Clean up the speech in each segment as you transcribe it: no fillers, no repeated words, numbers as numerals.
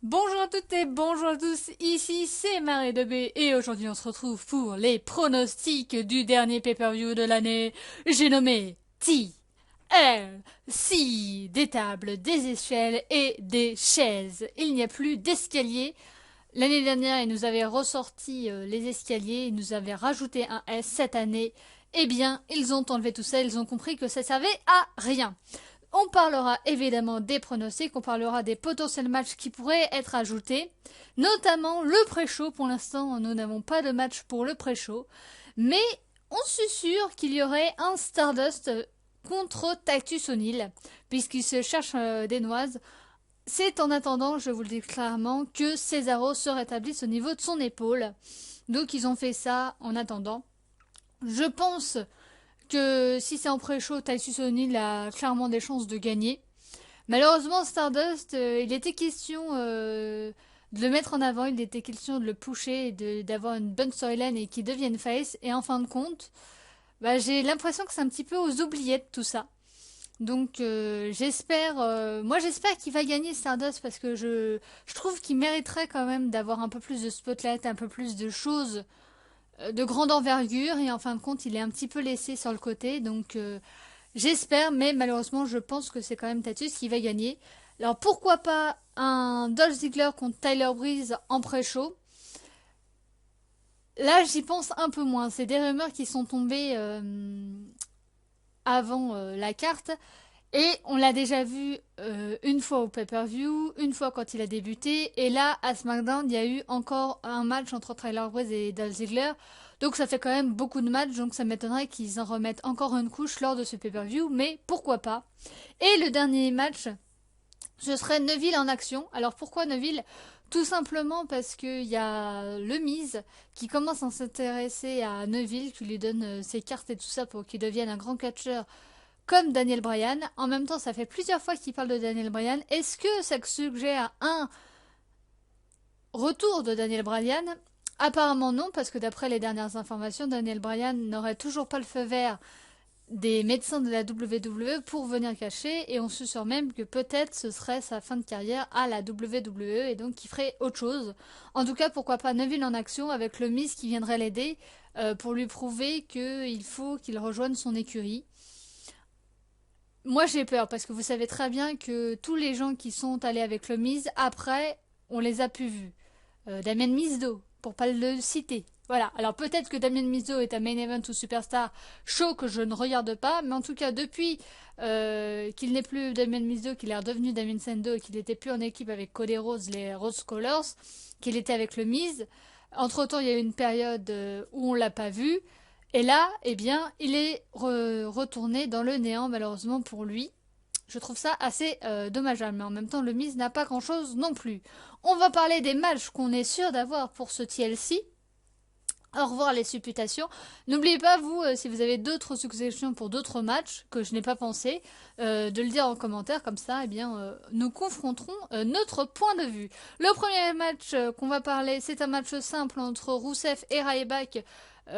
Bonjour à toutes et bonjour à tous, ici c'est Marie de B et aujourd'hui on se retrouve pour les pronostics du dernier pay-per-view de l'année. J'ai nommé TLC, des tables, des échelles et des chaises. Il n'y a plus d'escalier. L'année dernière, ils nous avaient ressorti les escaliers, ils nous avaient rajouté un S cette année. Eh bien, ils ont enlevé tout ça, ils ont compris que ça servait à rien. On parlera évidemment des pronostics, on parlera des potentiels matchs qui pourraient être ajoutés, notamment le pré-show. Pour l'instant, nous n'avons pas de match pour le pré-show, mais on susurre qu'il y aurait un Stardust contre Titus O'Neil, puisqu'il se cherche des noises. C'est en attendant, je vous le dis clairement, que Cesaro se rétablisse au niveau de son épaule. Donc ils ont fait ça en attendant. Je pense que si c'est en pré-show, Titus O'Neil a clairement des chances de gagner. Malheureusement, Stardust, il était question de le mettre en avant, il était question de le pusher, d'avoir une bonne storyline et qu'il devienne face. Et en fin de compte, j'ai l'impression que c'est un petit peu aux oubliettes tout ça. Donc moi j'espère qu'il va gagner Stardust parce que je trouve qu'il mériterait quand même d'avoir un peu plus de spotlight, un peu plus de choses de grande envergure et en fin de compte il est un petit peu laissé sur le côté. Donc j'espère, mais malheureusement je pense que c'est quand même Tatus qui va gagner. Alors pourquoi pas un Dolph Ziggler contre Tyler Breeze en pré-show. Là j'y pense un peu moins, c'est des rumeurs qui sont tombées avant la carte. Et on l'a déjà vu une fois au pay-per-view, une fois quand il a débuté, et là à SmackDown il y a eu encore un match entre Tyler Breeze et Dolph Ziggler, donc ça fait quand même beaucoup de matchs, donc ça m'étonnerait qu'ils en remettent encore une couche lors de ce pay-per-view, mais pourquoi pas. Et le dernier match, ce serait Neville en action. Alors pourquoi Neville? Tout simplement parce qu'il y a le Miz qui commence à s'intéresser à Neville, qui lui donne ses cartes et tout ça pour qu'il devienne un grand catcheur comme Daniel Bryan. En même temps, ça fait plusieurs fois qu'il parle de Daniel Bryan. Est-ce que ça suggère un retour de Daniel Bryan? Apparemment non, parce que d'après les dernières informations, Daniel Bryan n'aurait toujours pas le feu vert des médecins de la WWE pour venir cacher, et on susurre même que peut-être ce serait sa fin de carrière à la WWE et donc qu'il ferait autre chose. En tout cas, pourquoi pas Neville en action avec le Miz qui viendrait l'aider pour lui prouver qu'il faut qu'il rejoigne son écurie. Moi j'ai peur parce que vous savez très bien que tous les gens qui sont allés avec le Miz, après, on les a plus vus. Damien Mizdo, pour pas le citer. Voilà, alors peut-être que Damien Mizdo est un main event ou superstar show que je ne regarde pas, mais en tout cas depuis qu'il n'est plus Damien Mizdo, qu'il est redevenu Damien Sando et qu'il n'était plus en équipe avec Cody Rhodes, les Rhodes Scholars, qu'il était avec le Miz, entre-temps il y a eu une période où on l'a pas vu, et là, eh bien, il est retourné dans le néant, malheureusement pour lui. Je trouve ça assez dommageable, mais en même temps, le Miz n'a pas grand-chose non plus. On va parler des matchs qu'on est sûr d'avoir pour ce TLC. Au revoir les supputations. N'oubliez pas, vous, si vous avez d'autres suggestions pour d'autres matchs que je n'ai pas pensé, de le dire en commentaire, comme ça, eh bien, nous confronterons notre point de vue. Le premier match qu'on va parler, c'est un match simple entre Rousseff et Ryback.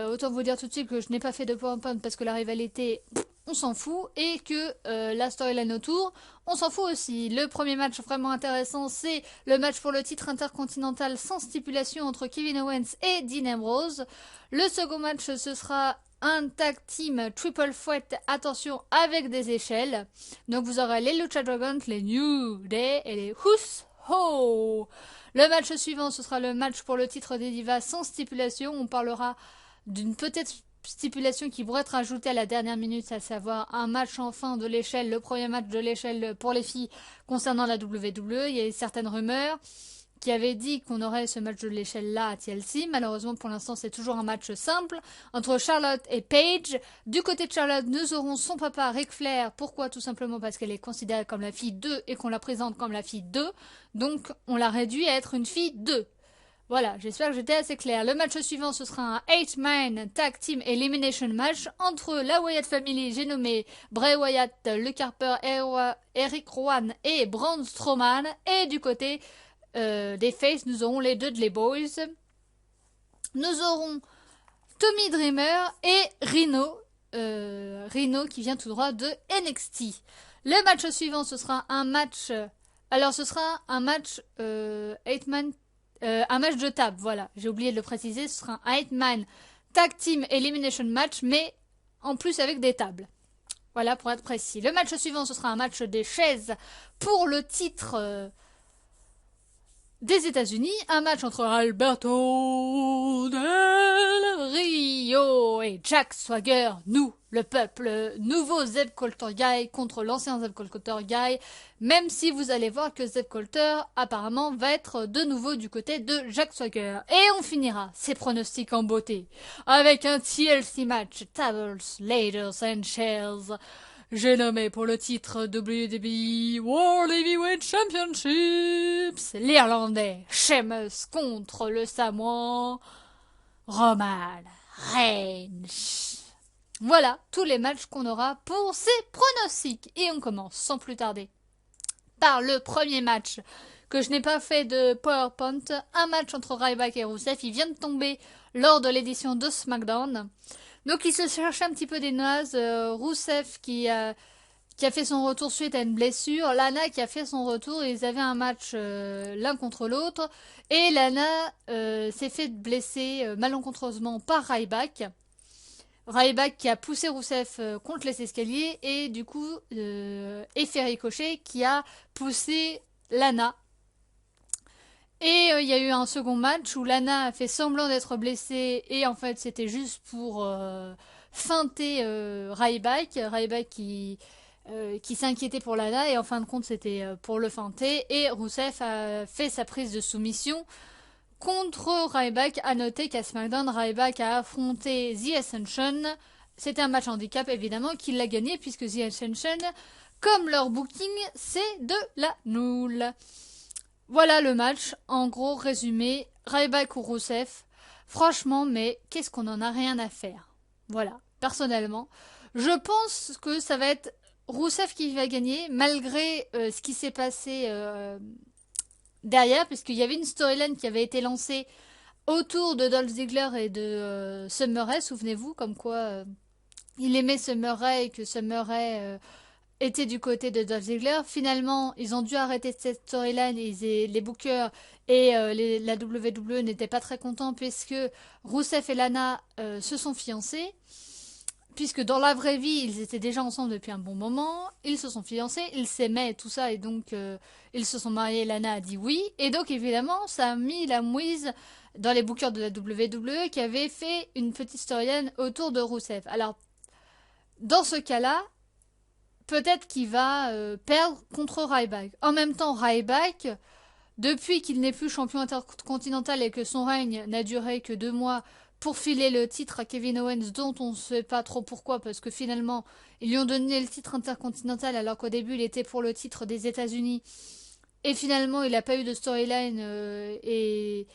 Autant vous dire tout de suite que je n'ai pas fait de point parce que la rivalité, on s'en fout, et que la storyline autour, on s'en fout aussi. Le premier match vraiment intéressant, c'est le match pour le titre intercontinental sans stipulation entre Kevin Owens et Dean Ambrose. Le second match, ce sera un tag team triple threat, attention, avec des échelles. Donc vous aurez les Lucha Dragons, les New Day et les Who's Ho. Le match suivant, ce sera le match pour le titre des Divas sans stipulation. On parlera d'une peut-être stipulation qui pourrait être ajoutée à la dernière minute, à savoir un match en fin de l'échelle, le premier match de l'échelle pour les filles concernant la WWE. Il y a eu certaines rumeurs qui avaient dit qu'on aurait ce match de l'échelle là à TLC. Malheureusement, pour l'instant, c'est toujours un match simple entre Charlotte et Paige. Du côté de Charlotte, nous aurons son papa Ric Flair. Pourquoi? Tout simplement parce qu'elle est considérée comme la fille 2 et qu'on la présente comme la fille 2. Donc, on l'a réduit à être une fille 2. Voilà, j'espère que j'étais assez clair. Le match suivant, ce sera un 8-man tag team elimination match entre la Wyatt Family, j'ai nommé Bray Wyatt, Luke Harper, Eric Rowan et Braun Strowman. Et du côté des faces, nous aurons les Dudley Boys. Nous aurons Tommy Dreamer et Rhino. Rhino qui vient tout droit de NXT. Le match suivant, ce sera un match Alors ce sera un match 8-man, un match de table, voilà, j'ai oublié de le préciser, ce sera un 8-man tag team elimination match, mais en plus avec des tables. Voilà, pour être précis. Le match suivant, ce sera un match des chaises pour le titre des États-Unis, un match entre Alberto Del Rio et Jack Swagger, nous, le peuple, nouveau Zeb Colter Guy contre l'ancien Zeb Colter Guy, même si vous allez voir que Zeb Colter apparemment va être de nouveau du côté de Jack Swagger. Et on finira ces pronostics en beauté avec un TLC match, Tables, Ladders and Chairs. J'ai nommé pour le titre WWE World Heavyweight Championships l'Irlandais Sheamus contre le Samoan Roman Reigns. Voilà tous les matchs qu'on aura pour ces pronostics. Et on commence sans plus tarder par le premier match que je n'ai pas fait de PowerPoint. Un match entre Ryback et Rusev. Il vient de tomber lors de l'édition de SmackDown. Donc il se cherchait un petit peu des nazes. Rusev qui a fait son retour suite à une blessure. Lana qui a fait son retour. Ils avaient un match l'un contre l'autre. Et Lana s'est fait blesser malencontreusement par Ryback. Ryback qui a poussé Rusev contre les escaliers. Et du coup, effet ricochet qui a poussé Lana. Et il y a eu un second match où Lana a fait semblant d'être blessée et en fait c'était juste pour feinter Ryback. Ryback qui s'inquiétait pour Lana et en fin de compte c'était pour le feinter. Et Rusev a fait sa prise de soumission contre Ryback. À noter qu'à SmackDown, Ryback a affronté The Ascension. C'était un match handicap évidemment qu'il l'a gagné puisque The Ascension, comme leur booking, c'est de la noule. Voilà le match, en gros résumé, Ryback ou Rusev. Franchement, mais qu'est-ce qu'on en a rien à faire. Voilà, personnellement. Je pense que ça va être Rusev qui va gagner, malgré ce qui s'est passé derrière, puisqu'il y avait une storyline qui avait été lancée autour de Dolph Ziggler et de Summer Rae, souvenez-vous, comme quoi il aimait Summer Rae et que Summer Rae était du côté de Dolph Ziggler. Finalement, ils ont dû arrêter cette storyline, les bookers et la WWE n'étaient pas très contents puisque Rusev et Lana se sont fiancés. Puisque dans la vraie vie, ils étaient déjà ensemble depuis un bon moment, ils se sont fiancés, ils s'aimaient et tout ça, et donc ils se sont mariés, Lana a dit oui. Et donc évidemment, ça a mis la mouise dans les bookers de la WWE qui avaient fait une petite storyline autour de Rusev. Alors, dans ce cas-là, peut-être qu'il va perdre contre Ryback. En même temps, Ryback, depuis qu'il n'est plus champion intercontinental et que son règne n'a duré que 2 mois pour filer le titre à Kevin Owens, dont on ne sait pas trop pourquoi, parce que finalement, ils lui ont donné le titre intercontinental alors qu'au début, il était pour le titre des États-Unis. Et finalement, il n'a pas eu de storyline et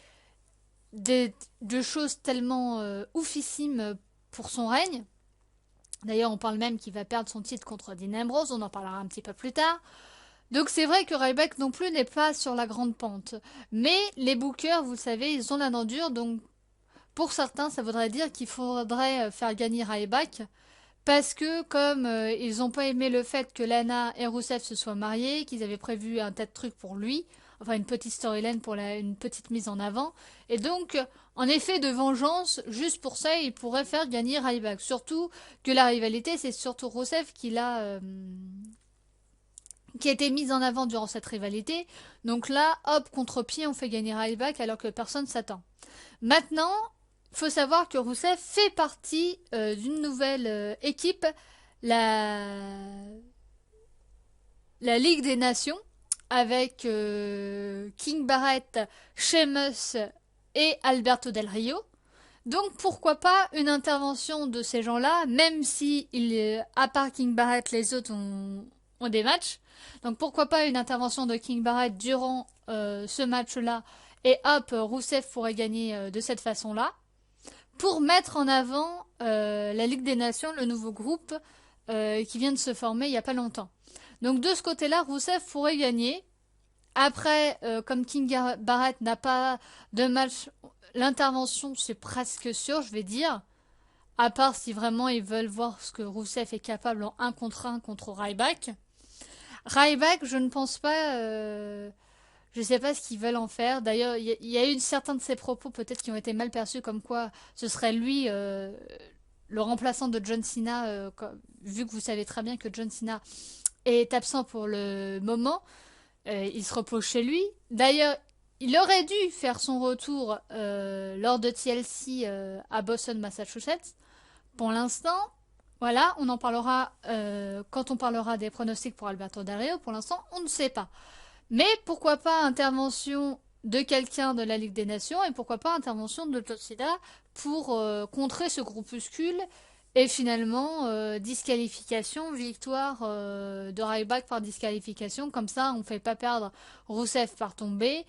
de choses tellement oufissimes pour son règne. D'ailleurs, on parle même qu'il va perdre son titre contre Dean Ambrose, on en parlera un petit peu plus tard. Donc c'est vrai que Ryback non plus n'est pas sur la grande pente. Mais les bookers, vous le savez, ils ont la dent dure, donc pour certains, ça voudrait dire qu'il faudrait faire gagner Ryback. Parce que comme ils n'ont pas aimé le fait que Lana et Rusev se soient mariés, qu'ils avaient prévu un tas de trucs pour lui, enfin une petite storyline pour une petite mise en avant. Et donc, en effet de vengeance, juste pour ça, il pourrait faire gagner Ryback. Surtout que la rivalité, c'est surtout Rusev qui a été mise en avant durant cette rivalité. Donc là, hop, contre-pied, on fait gagner Ryback alors que personne s'attend. Maintenant, il faut savoir que Rusev fait partie d'une nouvelle équipe, la Ligue des Nations, avec King Barrett, Sheamus et Alberto Del Rio. Donc pourquoi pas une intervention de ces gens-là, même si à part King Barrett, les autres ont des matchs. Donc pourquoi pas une intervention de King Barrett durant ce match-là, et hop, Rusev pourrait gagner de cette façon-là, pour mettre en avant la Ligue des Nations, le nouveau groupe qui vient de se former il n'y a pas longtemps. Donc de ce côté-là, Rusev pourrait gagner. Après, comme King Barrett n'a pas de match, l'intervention c'est presque sûr, je vais dire. À part si vraiment ils veulent voir ce que Rusev est capable en 1 contre 1 contre Ryback. Ryback, je ne pense pas. Je sais pas ce qu'ils veulent en faire. D'ailleurs, il y a eu certains de ses propos peut-être qui ont été mal perçus, comme quoi ce serait lui le remplaçant de John Cena, vu que vous savez très bien que John Cena est absent pour le moment. Il se repose chez lui. D'ailleurs, il aurait dû faire son retour lors de TLC à Boston, Massachusetts. Pour l'instant, voilà, on en parlera quand on parlera des pronostics pour Alberto Del Rio. Pour l'instant, on ne sait pas. Mais pourquoi pas intervention de quelqu'un de la Ligue des Nations et pourquoi pas intervention de Toshida pour contrer ce groupuscule et finalement disqualification, victoire de Ryback par disqualification. Comme ça, on ne fait pas perdre Rusev par tombée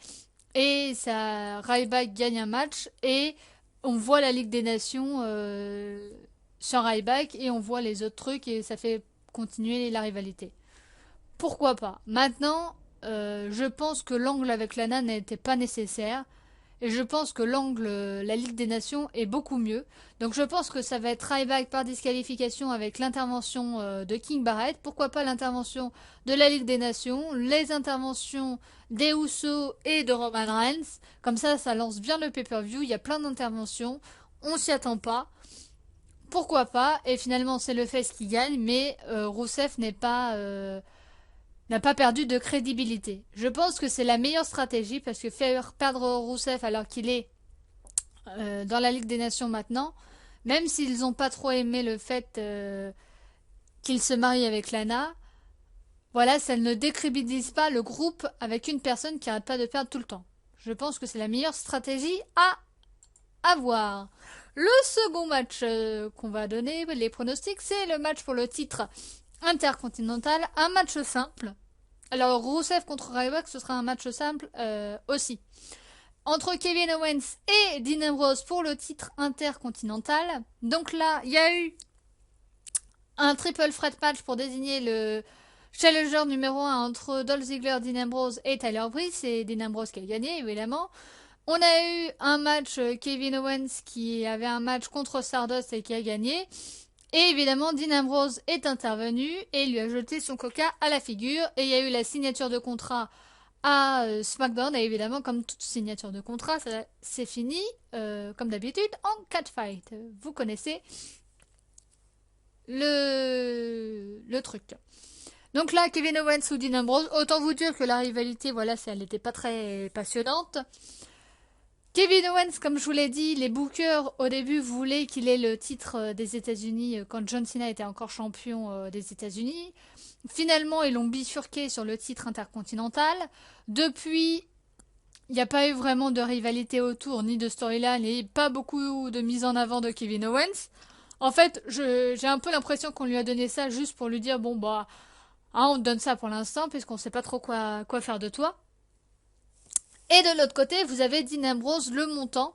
et ça, Ryback gagne un match et on voit la Ligue des Nations sur Ryback et on voit les autres trucs et ça fait continuer la rivalité. Pourquoi pas? Maintenant, je pense que l'angle avec Lana n'était pas nécessaire. Et je pense que l'angle, la Ligue des Nations, est beaucoup mieux. Donc je pense que ça va être Ryback par disqualification avec l'intervention de King Barrett. Pourquoi pas l'intervention de la Ligue des Nations, les interventions des Usos et de Roman Reigns. Comme ça lance bien le pay-per-view. Il y a plein d'interventions. On s'y attend pas. Pourquoi pas? Et finalement, c'est le Face qui gagne. Mais Rusev n'a pas perdu de crédibilité. Je pense que c'est la meilleure stratégie parce que faire perdre Rousseff alors qu'il est dans la Ligue des Nations maintenant, même s'ils n'ont pas trop aimé le fait qu'il se marie avec Lana, voilà, ça ne décrédibilise pas le groupe avec une personne qui n'arrête pas de perdre tout le temps. Je pense que c'est la meilleure stratégie à avoir. Le second match qu'on va donner, les pronostics, c'est le match pour le titre intercontinental, un match simple. Alors Rusev contre Ryback, ce sera un match simple aussi. Entre Kevin Owens et Dean Ambrose pour le titre intercontinental. Donc là, il y a eu un triple threat match pour désigner le challenger numéro 1 entre Dolph Ziggler, Dean Ambrose et Tyler Breeze. C'est Dean Ambrose qui a gagné, évidemment. On a eu un match Kevin Owens qui avait un match contre Stardust et qui a gagné. Et évidemment, Dean Ambrose est intervenu et lui a jeté son coca à la figure. Et il y a eu la signature de contrat à SmackDown. Et évidemment, comme toute signature de contrat, c'est fini, comme d'habitude, en catfight. Vous connaissez le truc. Donc là, Kevin Owens ou Dean Ambrose, autant vous dire que la rivalité, voilà, elle n'était pas très passionnante. Kevin Owens, comme je vous l'ai dit, les bookers au début voulaient qu'il ait le titre des États-Unis quand John Cena était encore champion des États-Unis. Finalement, ils l'ont bifurqué sur le titre intercontinental. Depuis, il n'y a pas eu vraiment de rivalité autour, ni de storyline, et pas beaucoup de mise en avant de Kevin Owens. En fait, j'ai un peu l'impression qu'on lui a donné ça juste pour lui dire, bon bah, hein, on te donne ça pour l'instant, puisqu'on sait pas trop quoi faire de toi. Et de l'autre côté, vous avez Dean Ambrose, le montant.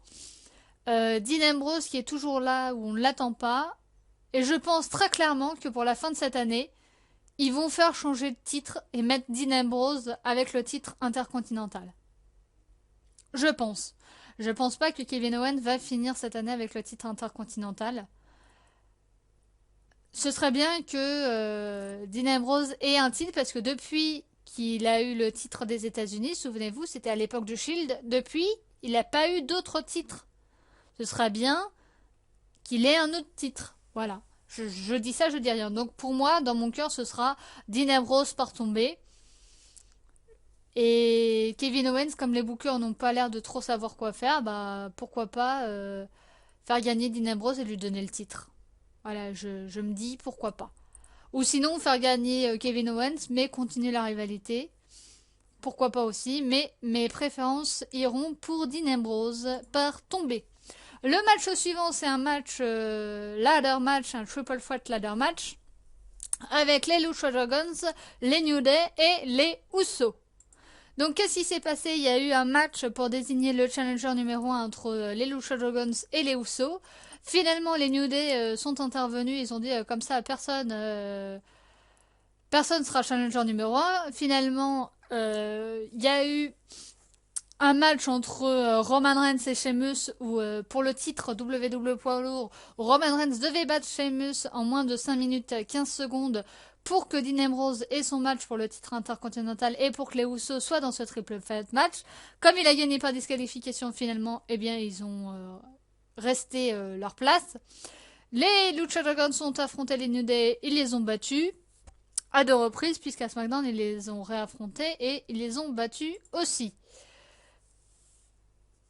Dean Ambrose qui est toujours là où on ne l'attend pas. Et je pense très clairement que pour la fin de cette année, ils vont faire changer de titre et mettre Dean Ambrose avec le titre intercontinental. Je pense. Je pense pas que Kevin Owens va finir cette année avec le titre intercontinental. Ce serait bien que Dean Ambrose ait un titre parce que depuis qu'il a eu le titre des États-Unis, souvenez-vous, c'était à l'époque du Shield. Depuis, il n'a pas eu d'autres titres. Ce serait bien qu'il ait un autre titre. Voilà. Je dis ça, je dis rien. Donc pour moi, dans mon cœur, ce sera Dean Ambrose par tombée. Et Kevin Owens, comme les bookers n'ont pas l'air de trop savoir quoi faire, bah pourquoi pas faire gagner Dean Ambrose et lui donner le titre. Voilà, je me dis pourquoi pas. Ou sinon faire gagner Kevin Owens, mais continuer la rivalité. Pourquoi pas aussi, mais mes préférences iront pour Dean Ambrose par tombée. Le match suivant, c'est un match ladder match, un triple threat ladder match, avec les Lucha Dragons, les New Day et les Usos. Donc qu'est-ce qui s'est passé? Il y a eu un match pour désigner le challenger numéro 1 entre les Lucha Dragons et les Usos. Finalement, les New Day sont intervenus, ils ont dit comme ça, personne sera challenger numéro 1. Finalement, il y a eu un match entre Roman Reigns et Sheamus où pour le titre WWE poids lourd, Roman Reigns devait battre Sheamus en moins de 5 minutes 15 secondes pour que Dean Ambrose ait son match pour le titre intercontinental et pour que les Usos soient dans ce triple threat match. Comme il a gagné par disqualification finalement, eh bien ils ont resté leur place. Les Lucha Dragons ont affronté les New Day, ils les ont battus à 2 reprises, puisqu'à SmackDown ils les ont réaffrontés et ils les ont battus aussi.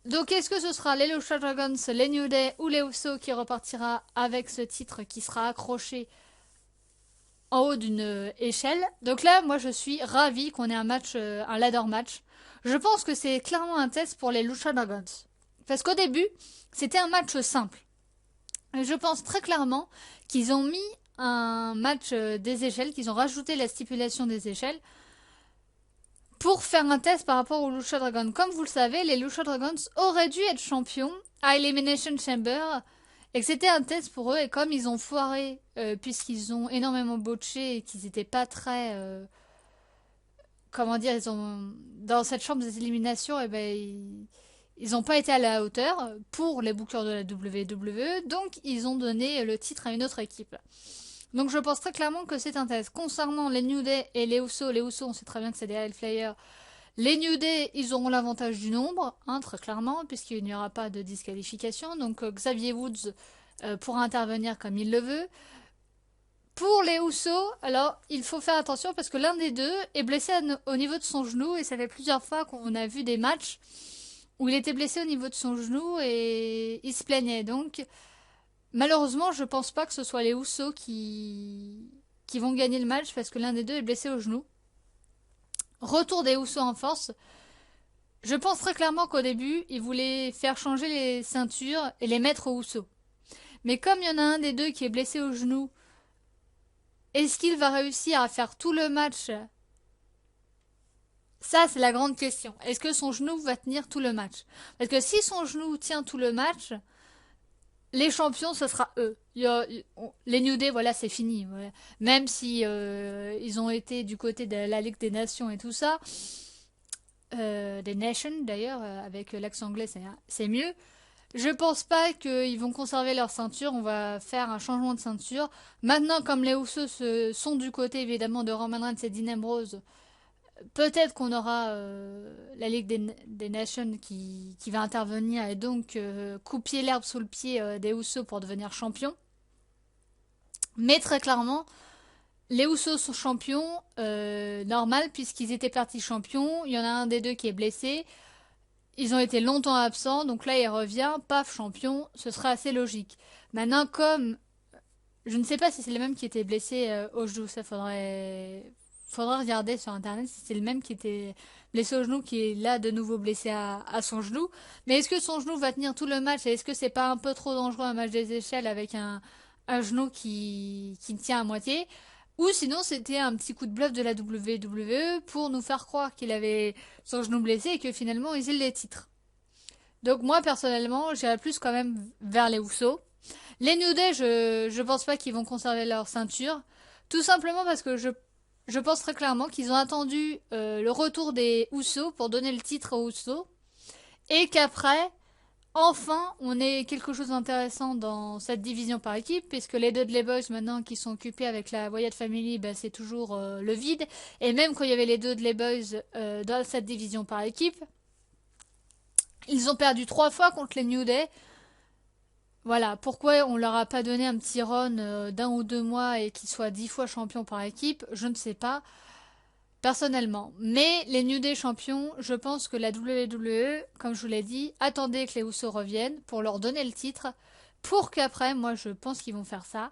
Donc est-ce que ce sera les Lucha Dragons, les New Day ou les Usos qui repartira avec ce titre qui sera accroché en haut d'une échelle? Donc là, moi je suis ravie qu'on ait un match, un ladder match. Je pense que c'est clairement un test pour les Lucha Dragons. Parce qu'au début, c'était un match simple. Et je pense très clairement qu'ils ont mis un match des échelles, qu'ils ont rajouté la stipulation des échelles pour faire un test par rapport aux Lucha Dragons. Comme vous le savez, les Lucha Dragons auraient dû être champions à Elimination Chamber et que c'était un test pour eux. Et comme ils ont foiré, puisqu'ils ont énormément botché et qu'ils n'étaient pas très... comment dire, ils ont dans cette chambre des éliminations, et ben ils n'ont pas été à la hauteur pour les bookers de la WWE, donc ils ont donné le titre à une autre équipe. Donc je pense très clairement que c'est un test. Concernant les New Day et les Usos on sait très bien que c'est des High Flyers. Les New Day, ils auront l'avantage du nombre, très clairement, puisqu'il n'y aura pas de disqualification. Donc Xavier Woods pourra intervenir comme il le veut. Pour les Usos, alors il faut faire attention parce que l'un des deux est blessé au niveau de son genou et ça fait plusieurs fois qu'on a vu des matchs où il était blessé au niveau de son genou et il se plaignait. Donc malheureusement, je pense pas que ce soit les Usos qui vont gagner le match parce que l'un des deux est blessé au genou. Retour des Usos en force. Je pense très clairement qu'au début, ils voulaient faire changer les ceintures et les mettre aux Usos. Mais comme il y en a un des deux qui est blessé au genou, est-ce qu'il va réussir à faire tout le match? Ça, c'est la grande question. Est-ce que son genou va tenir tout le match? Parce que si son genou tient tout le match, les champions, ce sera eux. Les New Day, voilà, c'est fini. Voilà. Même si ils ont été du côté de la Ligue des Nations et tout ça, des Nations d'ailleurs, avec l'accent anglais, c'est mieux. Je pense pas qu'ils vont conserver leur ceinture. On va faire un changement de ceinture. Maintenant, comme les Usos sont du côté évidemment de Roman Reigns et Dean Ambrose, peut-être qu'on aura la Ligue des Nations qui va intervenir et donc couper l'herbe sous le pied des Usos pour devenir champions. Mais très clairement, les Usos sont champions, normal, puisqu'ils étaient partis champions. Il y en a un des deux qui est blessé. Ils ont été longtemps absents, donc là il revient, paf, champion, ce serait assez logique. Maintenant, comme je ne sais pas si c'est le même qui était blessé au genou, ça faudrait regarder sur internet si c'est le même qui était blessé au genou qui est là de nouveau blessé à son genou. Mais est-ce que son genou va tenir tout le match et est-ce que c'est pas un peu trop dangereux un match des échelles avec un genou qui tient à moitié? Ou sinon c'était un petit coup de bluff de la WWE pour nous faire croire qu'il avait son genou blessé et que finalement ils aient les titres. Donc moi personnellement j'irais plus quand même vers les Usos. Les New Day je pense pas qu'ils vont conserver leur ceinture. Tout simplement parce que je pense très clairement qu'ils ont attendu le retour des Usos pour donner le titre aux Usos. Et qu'après, enfin, on ait quelque chose d'intéressant dans cette division par équipe, puisque les Dudley Boys, maintenant, qui sont occupés avec la Wyatt Family, bah, c'est toujours le vide. Et même quand il y avait les Dudley Boys dans cette division par équipe, ils ont perdu 3 fois contre les New Day. Voilà, pourquoi on leur a pas donné un petit run d'1 ou 2 mois et qu'ils soient 10 fois champions par équipe, je ne sais pas, personnellement. Mais les New Day champions, je pense que la WWE, comme je vous l'ai dit, attendait que les Usos reviennent pour leur donner le titre, pour qu'après, moi je pense qu'ils vont faire ça,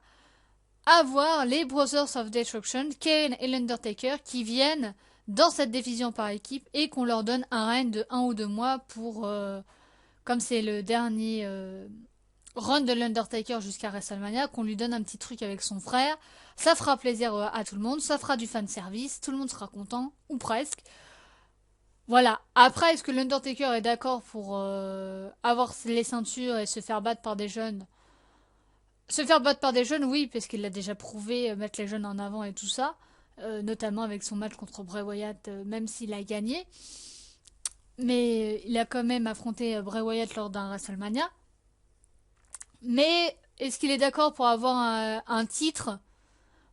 avoir les Brothers of Destruction, Kane et l'Undertaker, qui viennent dans cette division par équipe et qu'on leur donne un règne de 1 ou 2 mois pour, comme c'est le dernier run de l'Undertaker jusqu'à WrestleMania, qu'on lui donne un petit truc avec son frère. Ça fera plaisir à tout le monde, ça fera du fanservice, tout le monde sera content, ou presque. Voilà. Après, est-ce que l'Undertaker est d'accord pour avoir les ceintures et se faire battre par des jeunes? Se faire battre par des jeunes, oui, parce qu'il l'a déjà prouvé, mettre les jeunes en avant et tout ça. Notamment avec son match contre Bray Wyatt, même s'il a gagné. Mais il a quand même affronté Bray Wyatt lors d'un WrestleMania. Mais est-ce qu'il est d'accord pour avoir un titre?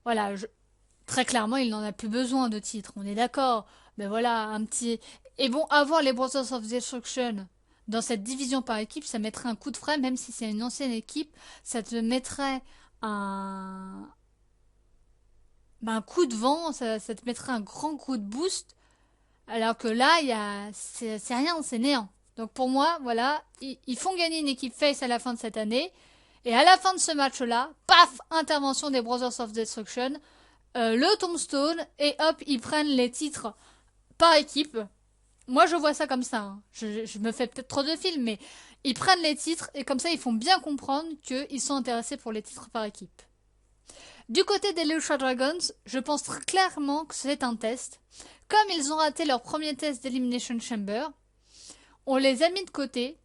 Voilà, Très clairement, il n'en a plus besoin de titre, on est d'accord. Mais voilà, un petit... Et bon, avoir les Brothers of Destruction dans cette division par équipe, ça mettrait un coup de frais, même si c'est une ancienne équipe, ça te mettrait un, un coup de vent, ça te mettrait un grand coup de boost, alors que là, c'est rien, c'est néant. Donc pour moi, voilà, ils font gagner une équipe face à la fin de cette année, et à la fin de ce match-là, paf, intervention des Brothers of Destruction, le tombstone, et hop, ils prennent les titres par équipe. Moi, je vois ça comme ça. Hein. Je me fais peut-être trop de films, mais ils prennent les titres et comme ça, ils font bien comprendre qu'ils sont intéressés pour les titres par équipe. Du côté des Lucha Dragons, je pense très clairement que c'est un test. Comme ils ont raté leur premier test d'Elimination Chamber, on les a mis de côté.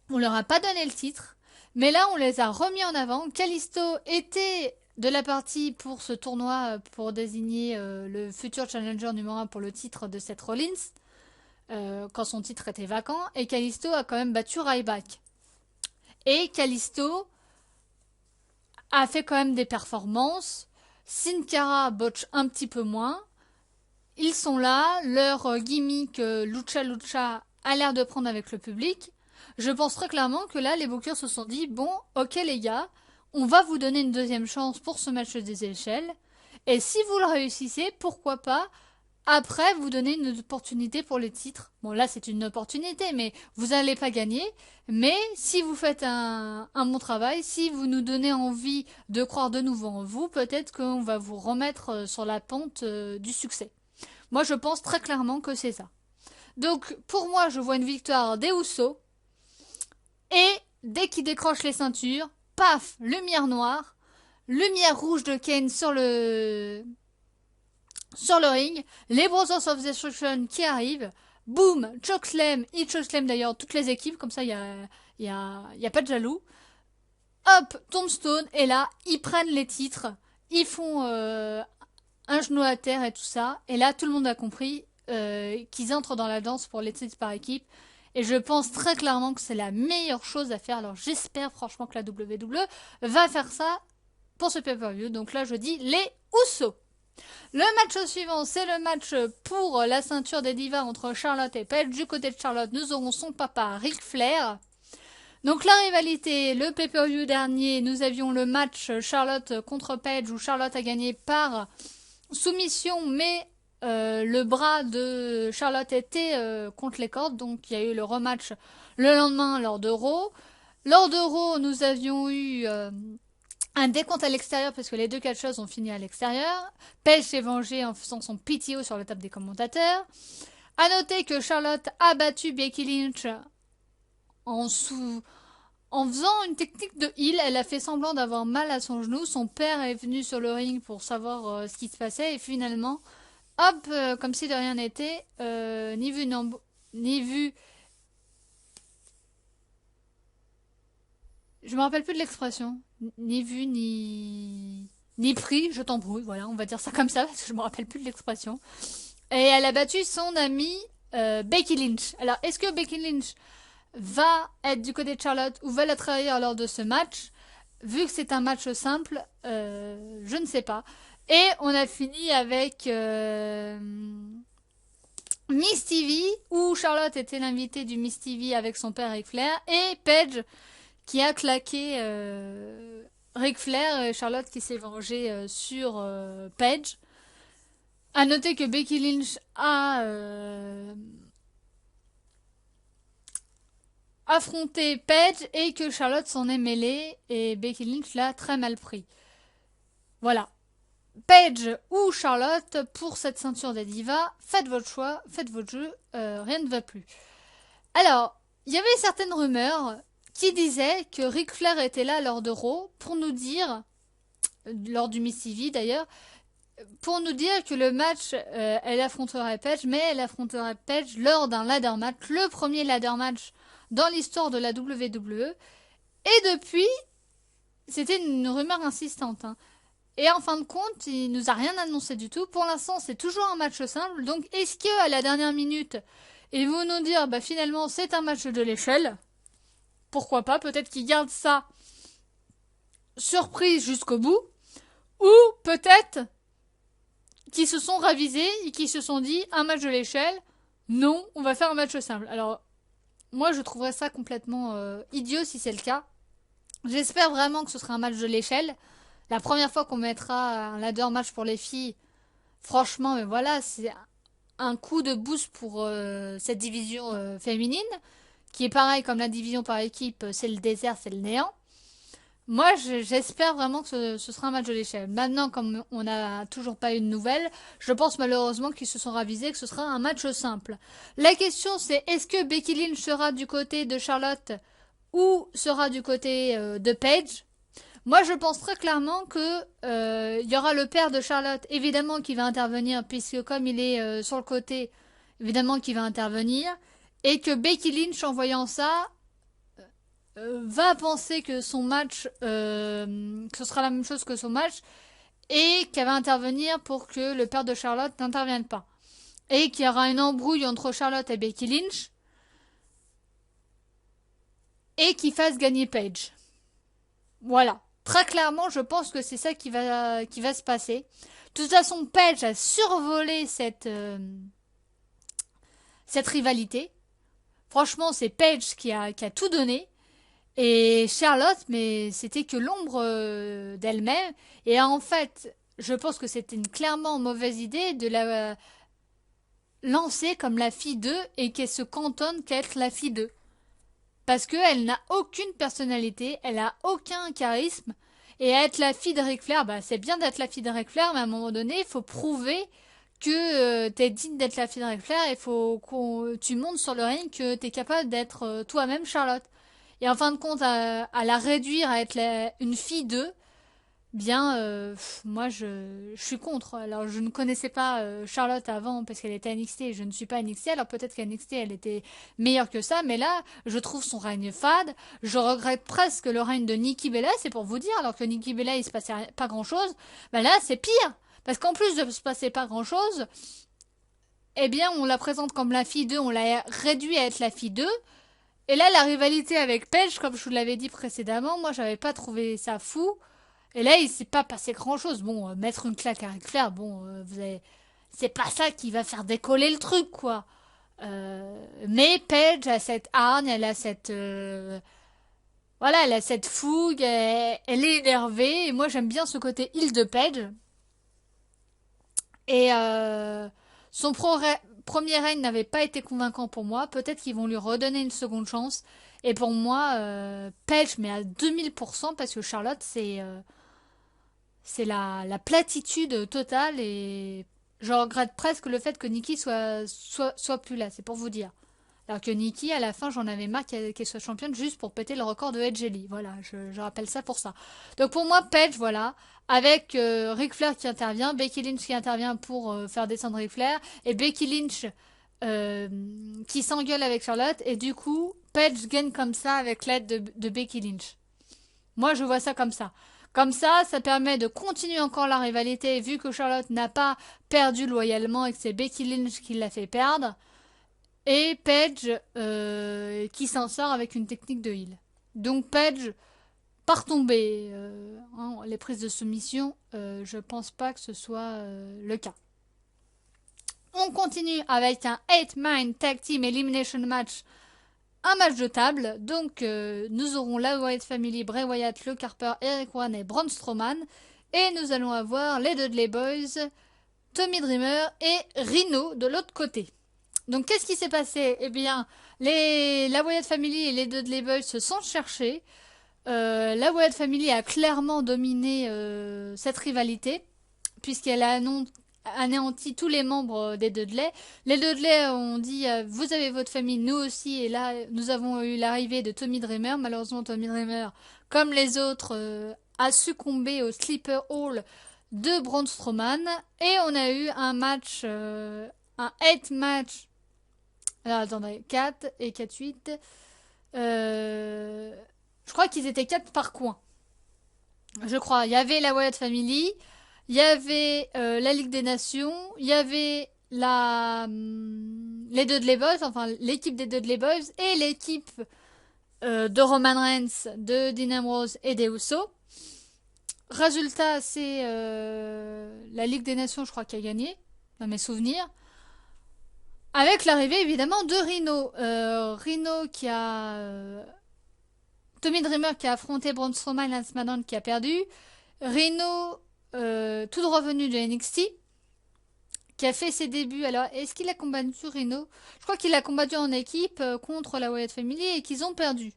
On leur a pas donné le titre. Mais là, on les a remis en avant. Kalisto était de la partie pour ce tournoi pour désigner le futur challenger numéro 1 pour le titre de Seth Rollins. Quand son titre était vacant, et Kalisto a quand même battu Ryback. Et Kalisto a fait quand même des performances. Sin Cara botche un petit peu moins. Ils sont là, leur gimmick Lucha Lucha a l'air de prendre avec le public. Je pense très clairement que là, les bookers se sont dit, bon, ok les gars, on va vous donner une deuxième chance pour ce match des échelles. Et si vous le réussissez, pourquoi pas après, vous donnez une opportunité pour les titres. Bon, là, c'est une opportunité, mais vous n'allez pas gagner. Mais si vous faites un bon travail, si vous nous donnez envie de croire de nouveau en vous, peut-être qu'on va vous remettre sur la pente du succès. Moi, je pense très clairement que c'est ça. Donc, pour moi, je vois une victoire des Usos. Et dès qu'ils décrochent les ceintures, paf, lumière noire, lumière rouge de Kane sur le ring, les Brothers of Destruction qui arrivent, boum, chokeslam, ils chokeslam d'ailleurs toutes les équipes, comme ça y a pas de jaloux. Hop, tombstone, et là, ils prennent les titres, ils font un genou à terre et tout ça, et là, tout le monde a compris qu'ils entrent dans la danse pour les titres par équipe, et je pense très clairement que c'est la meilleure chose à faire, alors j'espère franchement que la WWE va faire ça pour ce pay-per-view, donc là, je dis les Usos. Le match suivant, c'est le match pour la ceinture des divas entre Charlotte et Paige. Du côté de Charlotte, nous aurons son papa Ric Flair. Donc la rivalité, le pay-per-view dernier, nous avions le match Charlotte contre Paige où Charlotte a gagné par soumission, mais le bras de Charlotte était contre les cordes, donc il y a eu le rematch le lendemain lors de Raw. Lors de Raw, nous avions eu un décompte à l'extérieur parce que les deux catcheuses ont fini à l'extérieur. Paige s'est vengée en faisant son PTO sur la table des commentateurs. À noter que Charlotte a battu Becky Lynch en faisant une technique de heal. Elle a fait semblant d'avoir mal à son genou. Son père est venu sur le ring pour savoir ce qui se passait et finalement, hop, comme si de rien n'était, ni vu. Je me rappelle plus de l'expression. Ni vu, ni pris, je t'embrouille. Voilà, on va dire ça comme ça, parce que je me rappelle plus de l'expression. Et elle a battu son amie Becky Lynch. Alors, est-ce que Becky Lynch va être du côté de Charlotte ou va la trahir lors de ce match? Vu que c'est un match simple, je ne sais pas. Et on a fini avec Miss TV, où Charlotte était l'invitée du Miss TV avec son père Ric Flair, et Paige qui a claqué Ric Flair et Charlotte qui s'est vengée sur Paige. À noter que Becky Lynch a affronté Paige et que Charlotte s'en est mêlée et Becky Lynch l'a très mal pris. Voilà. Paige ou Charlotte pour cette ceinture des divas, faites votre choix, faites votre jeu, rien ne va plus. Alors, il y avait certaines rumeurs qui disaient que Ric Flair était là lors de Raw pour nous dire, lors du Miss TV d'ailleurs, pour nous dire que le match, elle affronterait Paige, mais elle affronterait Paige lors d'un ladder match, le premier ladder match dans l'histoire de la WWE. Et depuis, c'était une rumeur insistante. Hein. Et en fin de compte, il nous a rien annoncé du tout. Pour l'instant, c'est toujours un match simple. Donc, est-ce que à la dernière minute, ils vont nous dire, bah finalement, c'est un match de l'échelle? Pourquoi pas? Peut-être qu'ils gardent ça surprise jusqu'au bout. Ou peut-être qui se sont ravisés et qui se sont dit un match de l'échelle, non, on va faire un match simple. Alors, moi je trouverais ça complètement idiot si c'est le cas. J'espère vraiment que ce sera un match de l'échelle. La première fois qu'on mettra un ladder match pour les filles, franchement, mais voilà, c'est un coup de boost pour cette division féminine, qui est pareil comme la division par équipe, c'est le désert, c'est le néant. Moi, j'espère vraiment que ce sera un match de l'échelle. Maintenant, comme on n'a toujours pas eu de nouvelles, je pense malheureusement qu'ils se sont ravisés que ce sera un match simple. La question, c'est est-ce que Becky Lynch sera du côté de Charlotte ou sera du côté de Paige? Moi, je pense très clairement que y aura le père de Charlotte, évidemment, qui va intervenir, puisque comme il est sur le côté, évidemment, qui va intervenir, et que Becky Lynch, en voyant ça, va penser que son match, que ce sera la même chose que son match, et qu'elle va intervenir pour que le père de Charlotte n'intervienne pas. Et qu'il y aura une embrouille entre Charlotte et Becky Lynch, et qu'il fasse gagner Paige. Voilà. Très clairement, je pense que c'est ça qui va se passer. De toute façon, Paige a survolé cette rivalité. Franchement, c'est Paige qui a tout donné. Et Charlotte, mais c'était que l'ombre d'elle-même. Et en fait, je pense que c'était une clairement mauvaise idée de la lancer comme la fille d'eux et qu'elle se cantonne qu'à être la fille d'eux. Parce qu'elle n'a aucune personnalité, elle a aucun charisme. Et être la fille de Ric Flair, bah c'est bien d'être la fille de Ric Flair, mais à un moment donné, il faut prouver que t'es digne d'être la fille de Ric Flair. Il faut que tu montes sur le ring, que t'es capable d'être toi-même Charlotte. Et en fin de compte, à la réduire à être une fille d'eux, bien, moi je suis contre. Alors je ne connaissais pas Charlotte avant parce qu'elle était à NXT et je ne suis pas à NXT. Alors peut-être qu'à NXT elle était meilleure que ça, mais là je trouve son règne fade. Je regrette presque le règne de Nikki Bella, c'est pour vous dire. Alors que Nikki Bella il se passait pas grand-chose, ben là c'est pire parce qu'en plus de se passer pas grand-chose, eh bien on la présente comme la fille d'eux, on l'a réduit à être la fille d'eux. Et là la rivalité avec Paige, comme je vous l'avais dit précédemment, moi j'avais pas trouvé ça fou. Et là, il s'est pas passé grand-chose. Bon, mettre une claque à Ric Flair, bon, c'est pas ça qui va faire décoller le truc, quoi. Mais Paige a cette hargne, elle a cette, voilà, elle a cette fougue, elle est énervée. Et moi, j'aime bien ce côté heel de Paige. Et son premier règne n'avait pas été convaincant pour moi. Peut-être qu'ils vont lui redonner une seconde chance. Et pour moi, Paige, mais à 2000%, parce que Charlotte, c'est la platitude totale et je regrette presque le fait que Nikki soit plus là, c'est pour vous dire. Alors que Nikki, à la fin, j'en avais marre qu'elle soit championne juste pour péter le record de Edge Lee. Voilà, je rappelle ça pour ça. Donc pour moi, Paige, voilà, avec Ric Flair qui intervient, Becky Lynch qui intervient pour faire descendre Ric Flair, et Becky Lynch qui s'engueule avec Charlotte, et du coup, Paige gagne comme ça avec l'aide de Becky Lynch. Moi, je vois ça comme ça. Comme ça permet de continuer encore la rivalité, vu que Charlotte n'a pas perdu loyalement et que c'est Becky Lynch qui l'a fait perdre. Et Paige qui s'en sort avec une technique de heal. Donc Paige, par tomber, les prises de soumission, je pense pas que ce soit le cas. On continue avec un 8-man tag team elimination match. Un match de table, donc nous aurons la Wyatt Family, Bray Wyatt, Luke Harper, Eric Rowan et Braun Strowman. Et nous allons avoir les Dudley Boys, Tommy Dreamer et Rhino de l'autre côté. Donc qu'est-ce qui s'est passé? Eh bien, la Wyatt Family et les Dudley Boys se sont cherchés. La Wyatt Family a clairement dominé cette rivalité, puisqu'elle a anéanti tous les membres des Dudley. Les Dudley ont dit vous avez votre famille, nous aussi, et là nous avons eu l'arrivée de Tommy Dreamer. Malheureusement Tommy Dreamer, comme les autres, a succombé au Sleeper Hall de Braun Strowman, et on a eu un match, un 8 match. Alors attendez, 4 et 4-8. Je crois qu'ils étaient 4 par coin. Je crois. Il y avait la Wyatt Family, il y avait la Ligue des Nations, il y avait les Dudley Boys, enfin l'équipe des Dudley Boys et l'équipe de Roman Reigns, de Dean Ambrose et des Usos. résultat, c'est la Ligue des Nations, je crois, qui a gagné, dans mes souvenirs. Avec l'arrivée, évidemment, de Rhino. Rhino qui a... Tommy Dreamer qui a affronté Braun Strowman la SmackDown qui a perdu. Rhino, tout droit venu de NXT, qui a fait ses débuts. Alors, est-ce qu'il a combattu Rhino? Je crois qu'il a combattu en équipe contre la Wyatt Family et qu'ils ont perdu.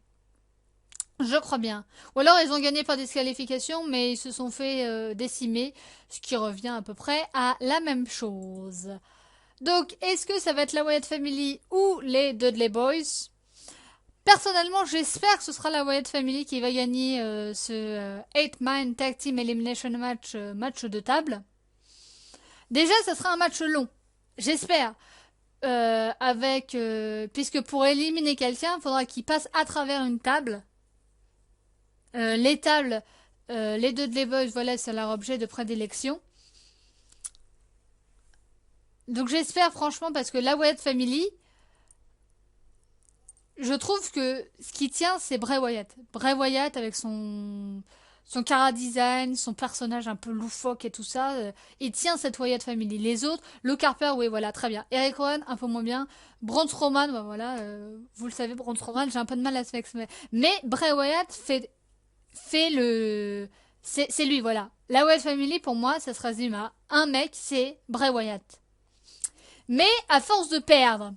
Je crois bien. Ou alors ils ont gagné par disqualification, mais ils se sont fait décimer, ce qui revient à peu près à la même chose. Donc, est-ce que ça va être la Wyatt Family ou les Dudley Boys? Personnellement, j'espère que ce sera la Wyatt Family qui va gagner ce 8-Man Tag Team Elimination Match, match de table. Déjà, ça sera un match long. J'espère. Puisque pour éliminer quelqu'un, il faudra qu'il passe à travers une table. Les tables, les Dudley Boys, voilà, c'est leur objet de prédilection. Donc j'espère franchement, parce que la Wyatt Family, je trouve que ce qui tient, c'est Bray Wyatt. Bray Wyatt avec son cara design, son personnage un peu loufoque et tout ça, il tient cette Wyatt Family. Les autres, Luke Harper, oui, voilà, très bien. Eric Rowan, un peu moins bien. Braun Strowman, bah, voilà, vous le savez, Braun Strowman, j'ai un peu de mal à se faire. Mais Bray Wyatt fait le... C'est lui, voilà. La Wyatt Family, pour moi, ça se résume à un mec, c'est Bray Wyatt. Mais à force de perdre,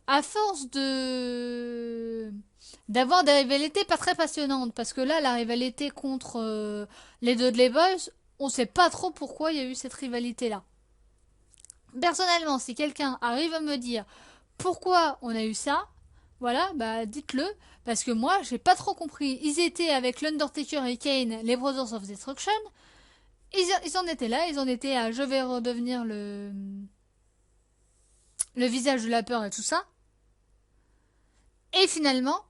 à force de d'avoir des rivalités pas très passionnantes, parce que là, la rivalité contre les Dudley Boys, on sait pas trop pourquoi il y a eu cette rivalité-là. Personnellement, si quelqu'un arrive à me dire pourquoi on a eu ça, voilà, bah dites-le, parce que moi, j'ai pas trop compris. Ils étaient avec l'Undertaker et Kane, les Brothers of Destruction. Ils en étaient là, ils en étaient à je vais redevenir le visage de la peur et tout ça. Et finalement,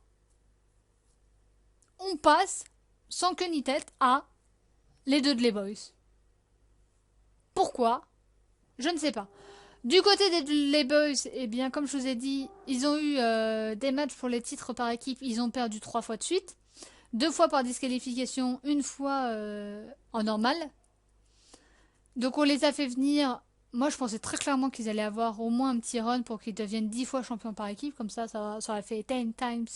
on passe, sans queue ni tête, à les Dudley Boys. Pourquoi? Je ne sais pas. Du côté des Dudley Boys, eh bien, comme je vous ai dit, ils ont eu des matchs pour les titres par équipe. Ils ont perdu 3 fois de suite. 2 fois par disqualification, 1 fois en normal. Donc on les a fait venir. Moi, je pensais très clairement qu'ils allaient avoir au moins un petit run pour qu'ils deviennent 10 fois champions par équipe. Comme ça aurait fait 10 times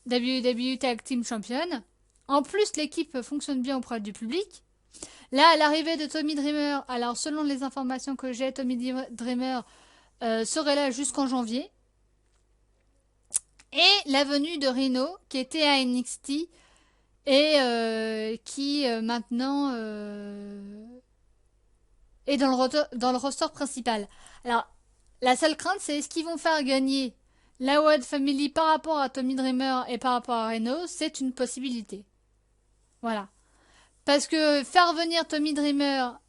WWE Tag Team Champion. En plus, l'équipe fonctionne bien auprès du public. Là, à l'arrivée de Tommy Dreamer, alors selon les informations que j'ai, Tommy Dreamer serait là jusqu'en janvier. Et la venue de Rhino, qui était à NXT et qui maintenant est dans le roster principal. Alors, la seule crainte, c'est est-ce qu'ils vont faire gagner la Wyatt Family par rapport à Tommy Dreamer et par rapport à Rhino, c'est une possibilité. Voilà. Parce que faire venir Tommy Dreamer,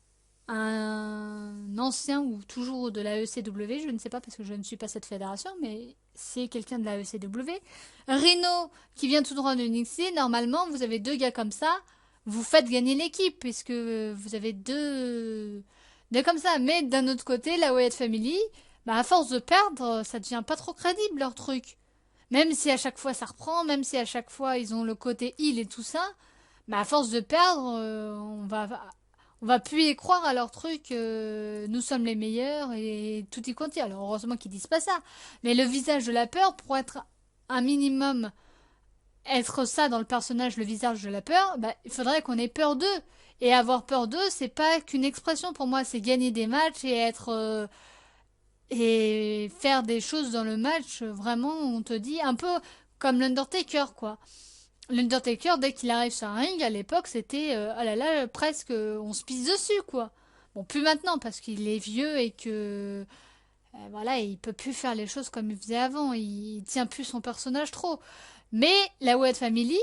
un ancien ou toujours de la ECW, je ne sais pas parce que je ne suis pas cette fédération, mais c'est quelqu'un de la ECW. Rhino, qui vient tout droit de NXT, normalement, vous avez 2 gars comme ça, vous faites gagner l'équipe, puisque vous avez deux comme ça. Mais d'un autre côté, la Wyatt Family, bah à force de perdre, ça devient pas trop crédible leur truc. Même si à chaque fois ça reprend, même si à chaque fois ils ont le côté heal et tout ça, bah à force de perdre, on va plus y croire à leur truc. Nous sommes les meilleurs et tout y contient. Alors heureusement qu'ils disent pas ça. Mais le visage de la peur, pour être un minimum être ça dans le personnage, le visage de la peur, bah, il faudrait qu'on ait peur d'eux. Et avoir peur d'eux, c'est pas qu'une expression pour moi, c'est gagner des matchs et être et faire des choses dans le match. Vraiment, on te dit un peu comme l'Undertaker, quoi. L'Undertaker, dès qu'il arrive sur un ring, à l'époque, c'était oh là là, presque on se pisse dessus, quoi. Bon, plus maintenant parce qu'il est vieux et que voilà, il peut plus faire les choses comme il faisait avant. Il tient plus son personnage trop. Mais la Wyatt Family,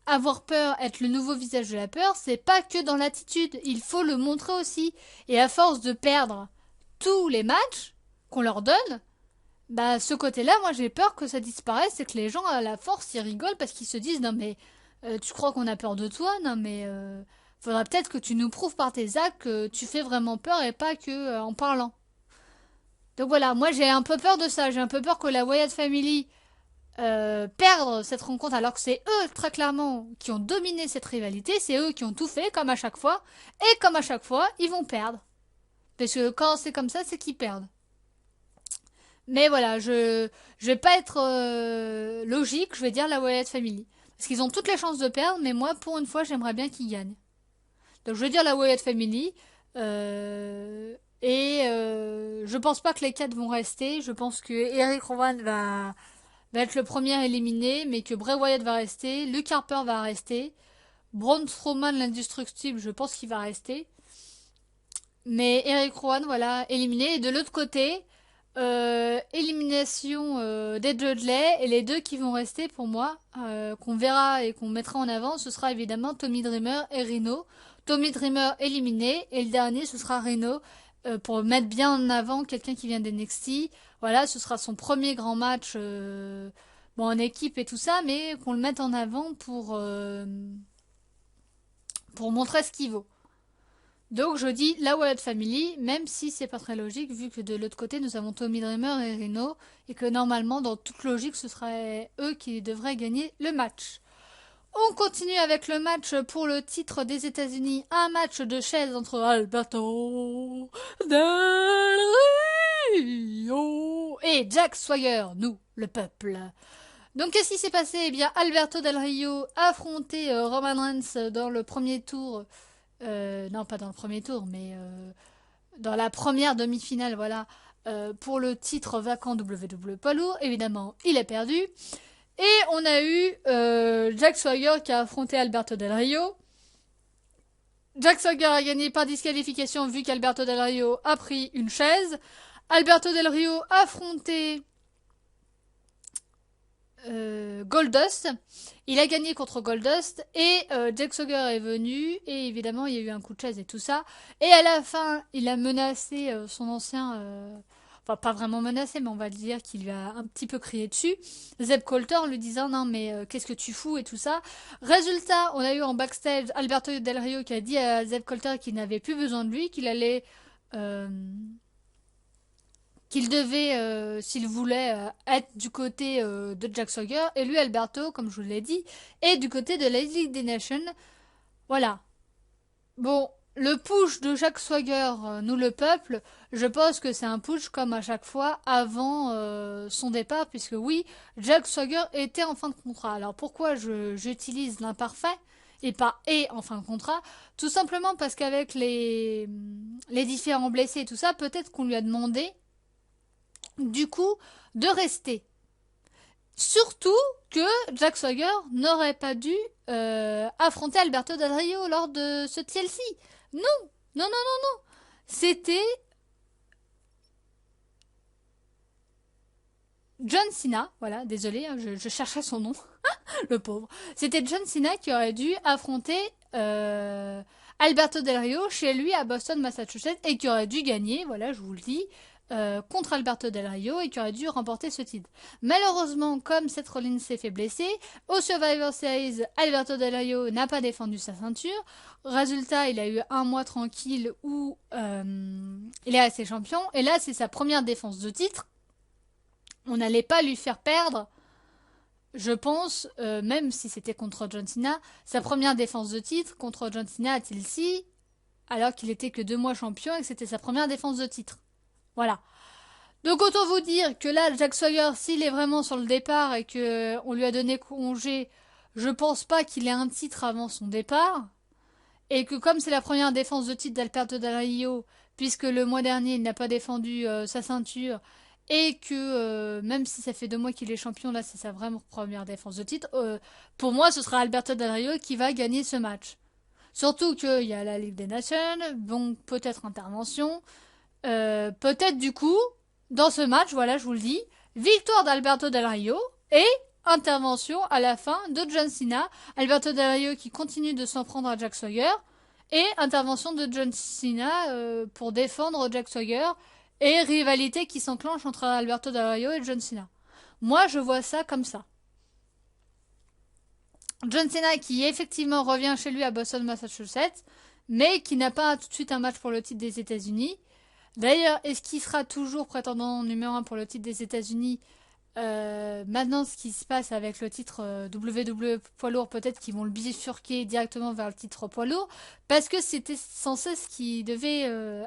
avoir peur, être le nouveau visage de la peur, c'est pas que dans l'attitude. Il faut le montrer aussi. Et à force de perdre tous les matchs qu'on leur donne, bah ce côté-là, moi j'ai peur que ça disparaisse et que les gens à la force ils rigolent parce qu'ils se disent non mais tu crois qu'on a peur de toi? Non mais faudrait peut-être que tu nous prouves par tes actes que tu fais vraiment peur et pas que en parlant. Donc voilà, moi j'ai un peu peur de ça. J'ai un peu peur que la Wyatt Family perdre cette rencontre alors que c'est eux très clairement qui ont dominé cette rivalité, c'est eux qui ont tout fait comme à chaque fois, et comme à chaque fois, ils vont perdre. Parce que quand c'est comme ça, c'est qu'ils perdent. Mais voilà, je vais pas être logique, je vais dire la Wyatt Family. Parce qu'ils ont toutes les chances de perdre, mais moi, pour une fois, j'aimerais bien qu'ils gagnent. Donc je vais dire la Wyatt Family. Je pense pas que les 4 vont rester. Je pense que Eric Rowan va être le premier éliminé, mais que Bray Wyatt va rester. Luke Harper va rester. Braun Strowman, l'indestructible, je pense qu'il va rester. Mais Eric Rowan, voilà, éliminé. Et de l'autre côté, élimination des Dudley. Et les deux qui vont rester pour moi, qu'on verra et qu'on mettra en avant, ce sera évidemment Tommy Dreamer et Rhino. Tommy Dreamer éliminé. Et le dernier, ce sera Rhino. Pour mettre bien en avant quelqu'un qui vient d'NXT. Voilà, ce sera son premier grand match bon, en équipe et tout ça, mais qu'on le mette en avant pour montrer ce qu'il vaut. Donc je dis la Wyatt Family, même si c'est pas très logique, vu que de l'autre côté nous avons Tommy Dreamer et Rhino, et que normalement, dans toute logique, ce serait eux qui devraient gagner le match. On continue avec le match pour le titre des États-Unis, un match de chaise entre Alberto Del Rio et Jack Swagger, nous, le peuple. Donc qu'est-ce qui s'est passé? Eh bien, Alberto Del Rio a affronté Roman Reigns dans le premier tour. Non, pas dans le premier tour, mais dans la première demi-finale, voilà, pour le titre vacant WWE poids lourd. Évidemment, il a perdu. Et on a eu Jack Swagger qui a affronté Alberto Del Rio. Jack Swagger a gagné par disqualification vu qu'Alberto Del Rio a pris une chaise. Alberto Del Rio a affronté Goldust. Il a gagné contre Goldust et Jack Swagger est venu et évidemment il y a eu un coup de chaise et tout ça. Et à la fin, il a menacé son ancien... Enfin, pas vraiment menacé, mais on va dire qu'il lui a un petit peu crié dessus. Zeb Coulter en lui disant non mais qu'est-ce que tu fous et tout ça. Résultat, on a eu en backstage Alberto Del Rio qui a dit à Zeb Coulter qu'il n'avait plus besoin de lui, qu'il allait... qu'il devait, s'il voulait, être du côté de Jack Swagger. Et lui, Alberto, comme je vous l'ai dit, est du côté de la Ligue des Nations. Voilà. Bon, le push de Jack Swagger, nous le peuple, je pense que c'est un push comme à chaque fois avant son départ, puisque oui, Jack Swagger était en fin de contrat. Alors pourquoi j'utilise l'imparfait et pas et en fin de contrat? Tout simplement parce qu'avec les différents blessés et tout ça, peut-être qu'on lui a demandé du coup de rester. Surtout que Jack Swagger n'aurait pas dû affronter Alberto Del Rio lors de ce TLC. Non, non, non, non, non. C'était John Cena, voilà, désolé, hein, je cherchais son nom, le pauvre. C'était John Cena qui aurait dû affronter Alberto Del Rio chez lui à Boston, Massachusetts, et qui aurait dû gagner, voilà, je vous le dis, contre Alberto Del Rio et qui aurait dû remporter ce titre. Malheureusement, comme Seth Rollins s'est fait blesser, au Survivor Series, Alberto Del Rio n'a pas défendu sa ceinture. Résultat, il a eu un mois tranquille où il est resté champion. Et là, c'est sa première défense de titre. On n'allait pas lui faire perdre, je pense, même si c'était contre John Cena, sa première défense de titre contre John Cena à TLC, alors qu'il était que 2 mois champion et que c'était sa première défense de titre. Voilà. Donc autant vous dire que là, Jack Swagger, s'il est vraiment sur le départ et que on lui a donné congé, je pense pas qu'il ait un titre avant son départ. Et que comme c'est la première défense de titre d'Alberto Del Rio, puisque le mois dernier il n'a pas défendu sa ceinture, et que même si ça fait 2 mois qu'il est champion, là c'est sa vraiment première défense de titre, pour moi ce sera Alberto Del Rio qui va gagner ce match. Surtout qu'il y a la Ligue des Nations, donc peut-être intervention. Peut-être du coup, dans ce match, voilà, je vous le dis, victoire d'Alberto Del Rio et intervention à la fin de John Cena. Alberto Del Rio qui continue de s'en prendre à Jack Swagger et intervention de John Cena pour défendre Jack Swagger et rivalité qui s'enclenche entre Alberto Del Rio et John Cena. Moi, je vois ça comme ça. John Cena qui effectivement revient chez lui à Boston, Massachusetts, mais qui n'a pas tout de suite un match pour le titre des États-Unis. D'ailleurs, est-ce qu'il sera toujours prétendant numéro 1 pour le titre des États-Unis? Maintenant, ce qui se passe avec le titre WWE poids lourd, peut-être qu'ils vont le bifurquer directement vers le titre poids lourd, parce que c'était censé ce qu'ils devaient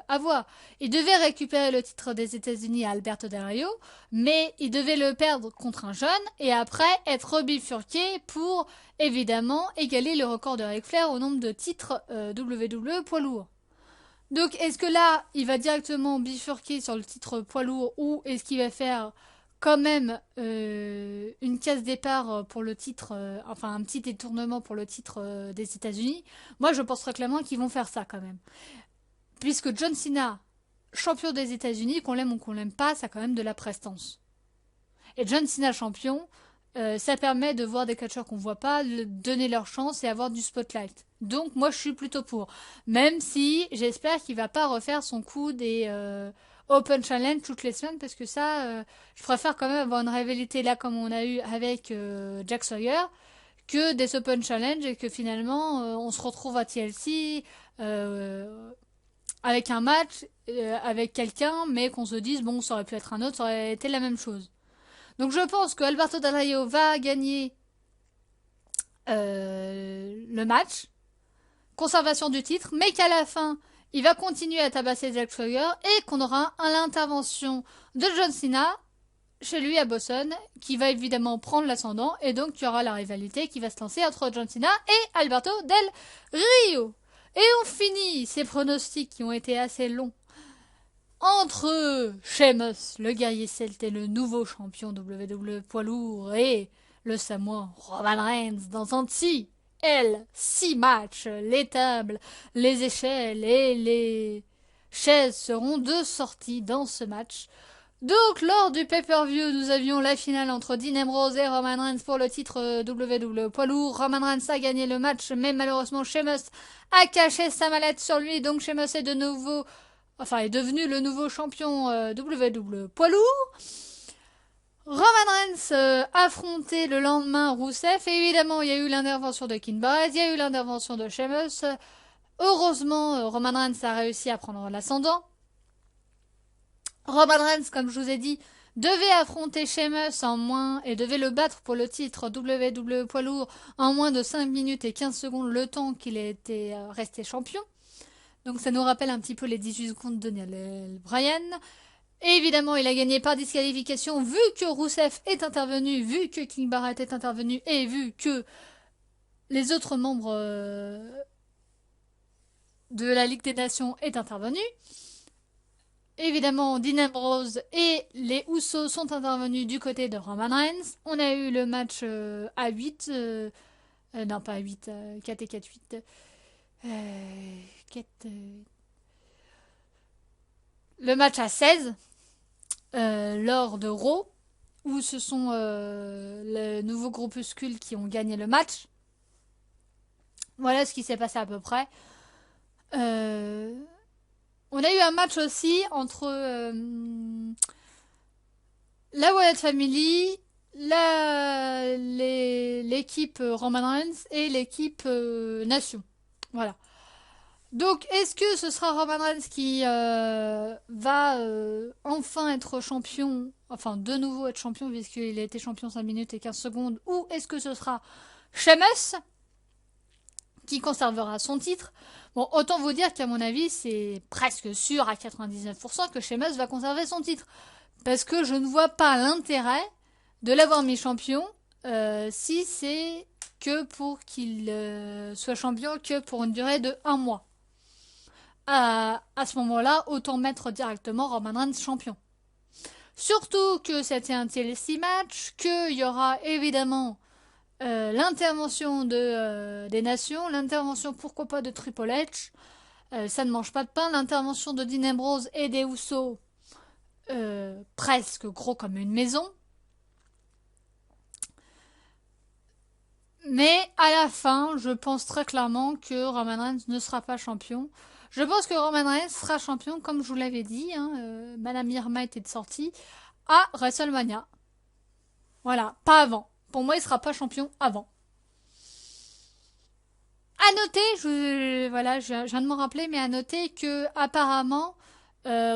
avoir. Ils devaient récupérer le titre des États-Unis à Alberto Del Rio, mais ils devaient le perdre contre un jeune, et après être bifurqué pour, évidemment, égaler le record de Ric Flair au nombre de titres WWE poids lourd. Donc, est-ce que là, il va directement bifurquer sur le titre poids lourd, ou est-ce qu'il va faire quand même une case départ pour le titre, enfin un petit détournement pour le titre des États-Unis? Moi, je pense très clairement qu'ils vont faire ça quand même. Puisque John Cena, champion des États-Unis, qu'on l'aime ou qu'on l'aime pas, ça a quand même de la prestance. Et John Cena champion, ça permet de voir des catcheurs qu'on voit pas, de donner leur chance et avoir du spotlight. Donc moi je suis plutôt pour. Même si j'espère qu'il va pas refaire son coup des Open Challenge toutes les semaines, parce que ça, je préfère quand même avoir une rivalité là comme on a eu avec Jack Sawyer, que des Open Challenge et que finalement on se retrouve à TLC avec un match avec quelqu'un, mais qu'on se dise bon ça aurait pu être un autre, ça aurait été la même chose. Donc je pense que Alberto Del Rio va gagner le match, conservation du titre, mais qu'à la fin, il va continuer à tabasser Zack Sawyer et qu'on aura l'intervention de John Cena chez lui à Boston, qui va évidemment prendre l'ascendant, et donc il y aura la rivalité qui va se lancer entre John Cena et Alberto Del Rio. Et on finit ces pronostics qui ont été assez longs entre Sheamus, le guerrier celte et le nouveau champion WWE poids lourd, et le Samoan Roman Reigns dans un six matchs. Les tables, les échelles et les chaises seront de sortie dans ce match. Donc, lors du pay-per-view, nous avions la finale entre Dean Ambrose et Roman Reigns pour le titre WWE poids lourd. Roman Reigns a gagné le match, mais malheureusement, Sheamus a caché sa mallette sur lui, donc Sheamus est est devenu le nouveau champion WWE poids lourd. Roman Reigns affrontait le lendemain Rousseff, et évidemment il y a eu l'intervention de King Barrett, il y a eu l'intervention de Sheamus. Heureusement, Roman Reigns a réussi à prendre l'ascendant. Roman Reigns, comme je vous ai dit, devait affronter Sheamus en moins et devait le battre pour le titre WWE poids lourd en moins de 5 minutes et 15 secondes, le temps qu'il était resté champion. Donc ça nous rappelle un petit peu les 18 secondes de Daniel Bryan. Et évidemment, il a gagné par disqualification, vu que Rousseff est intervenu, vu que King Barrett est intervenu, et vu que les autres membres de la Ligue des Nations est intervenu. Évidemment, Dean Ambrose et les Usos sont intervenus du côté de Roman Reigns. On a eu le match à 8, non pas à 8, 4 et 4, 8. 4, le match à 16 lors de Raw, où ce sont les nouveaux groupuscules qui ont gagné le match. Voilà ce qui s'est passé à peu près. On a eu un match aussi entre la Wyatt Family, l'équipe Roman Reigns et l'équipe Nation. Voilà. Donc, est-ce que ce sera Roman Reigns qui va enfin être champion, enfin de nouveau être champion puisqu'il a été champion 5 minutes et 15 secondes, ou est-ce que ce sera Sheamus qui conservera son titre? Bon, autant vous dire qu'à mon avis, c'est presque sûr à 99% que Sheamus va conserver son titre. Parce que je ne vois pas l'intérêt de l'avoir mis champion si c'est que pour qu'il soit champion que pour une durée de 1 mois. À ce moment-là, autant mettre directement Roman Reigns champion. Surtout que c'était un TLC match, qu'il y aura évidemment l'intervention des nations, l'intervention pourquoi pas de Triple H, ça ne mange pas de pain, l'intervention de Dean Ambrose et des Usos, presque gros comme une maison. Mais à la fin, je pense très clairement que Roman Reigns ne sera pas champion. Je pense que Roman Reigns sera champion, comme je vous l'avais dit, Madame Irma était sortie, à WrestleMania. Voilà, pas avant. Pour moi, il sera pas champion avant. À noter, je viens de m'en rappeler, mais à noter que apparemment,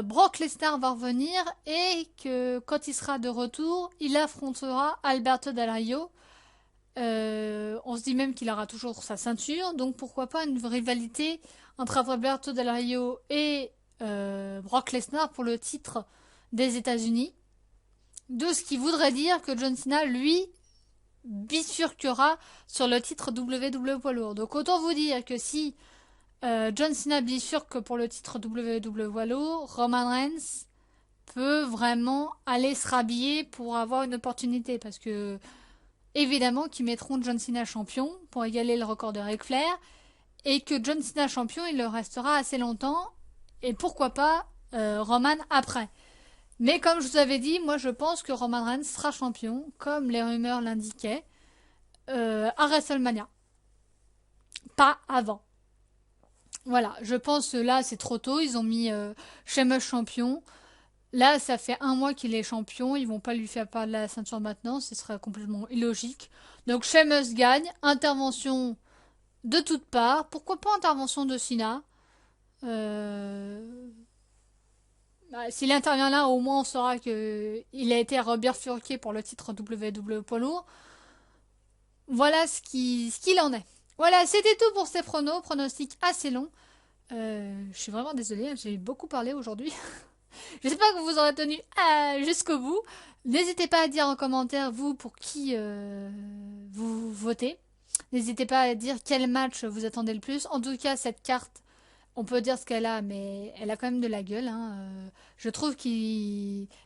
Brock Lesnar va revenir et que quand il sera de retour, il affrontera Alberto Del Rio. On se dit même qu'il aura toujours sa ceinture, donc pourquoi pas une rivalité entre Alberto Del Rio et Brock Lesnar pour le titre des États-Unis. De ce qui voudrait dire que John Cena, lui, bifurquera sur le titre WWE poids lourd. Donc autant vous dire que si John Cena bifurque pour le titre WWE poids lourd, Roman Reigns peut vraiment aller se rhabiller pour avoir une opportunité. Parce que, évidemment, qu'ils mettront John Cena champion pour égaler le record de Ric Flair. Et que John Cena champion, il le restera assez longtemps. Et pourquoi pas Roman après. Mais comme je vous avais dit, moi je pense que Roman Reigns sera champion, comme les rumeurs l'indiquaient, à WrestleMania. Pas avant. Voilà, je pense que là c'est trop tôt, ils ont mis Sheamus champion. Là, ça fait 1 mois qu'il est champion, ils vont pas lui faire part de la ceinture maintenant, ce serait complètement illogique. Donc Sheamus gagne, intervention de toutes parts, pourquoi pas intervention de Cena. S'il intervient là, au moins on saura qu'il a été rebifurqué pour le titre WWE poids lourd. Voilà ce qu'il en est. Voilà, c'était tout pour ces pronostics assez longs. Je suis vraiment désolée, hein, j'ai beaucoup parlé aujourd'hui. J'espère que vous aurez tenu jusqu'au bout. N'hésitez pas à dire en commentaire, vous, pour qui vous votez. N'hésitez pas à dire quel match vous attendez le plus. En tout cas, cette carte, on peut dire ce qu'elle a, mais elle a quand même de la gueule. Hein. Je trouve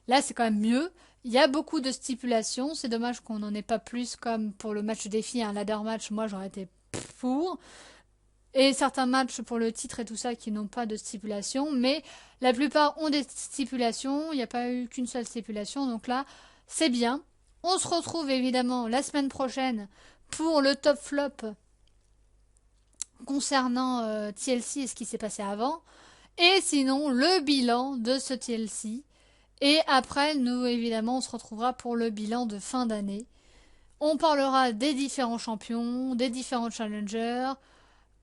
là, c'est quand même mieux. Il y a beaucoup de stipulations. C'est dommage qu'on n'en ait pas plus comme pour le match défi, un ladder match. Moi, j'aurais été pour. Et certains matchs pour le titre et tout ça qui n'ont pas de stipulation. Mais la plupart ont des stipulations. Il n'y a pas eu qu'une seule stipulation. Donc là, c'est bien. On se retrouve évidemment la semaine prochaine pour le top flop concernant TLC et ce qui s'est passé avant. Et sinon, le bilan de ce TLC. Et après, nous, évidemment, on se retrouvera pour le bilan de fin d'année. On parlera des différents champions, des différents challengers.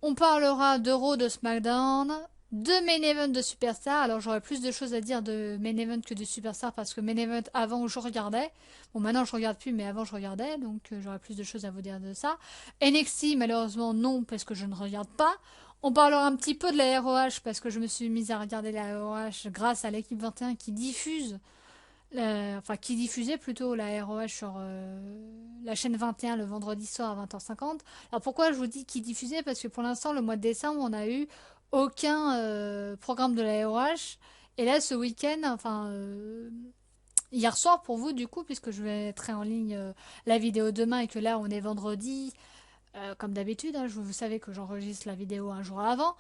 On parlera de Raw, de SmackDown, de Main Event, de Superstar. Alors, j'aurais plus de choses à dire de Main Event que de Superstar parce que Main Event, avant, je regardais. Bon, maintenant, je regarde plus, mais avant, je regardais. Donc, j'aurais plus de choses à vous dire de ça. NXT, malheureusement, non, parce que je ne regarde pas. On parlera un petit peu de la ROH parce que je me suis mise à regarder la ROH grâce à l'équipe 21 qui diffuse, qui diffusait plutôt la ROH sur la chaîne 21 le vendredi soir à 20h50. Alors pourquoi je vous dis qui diffusait? Parce que pour l'instant, le mois de décembre, on n'a eu aucun programme de la ROH. Et là, ce week-end, hier soir pour vous du coup, puisque je vais mettre en ligne la vidéo demain et que là, on est vendredi. Comme d'habitude, hein, vous savez que j'enregistre la vidéo un jour avant.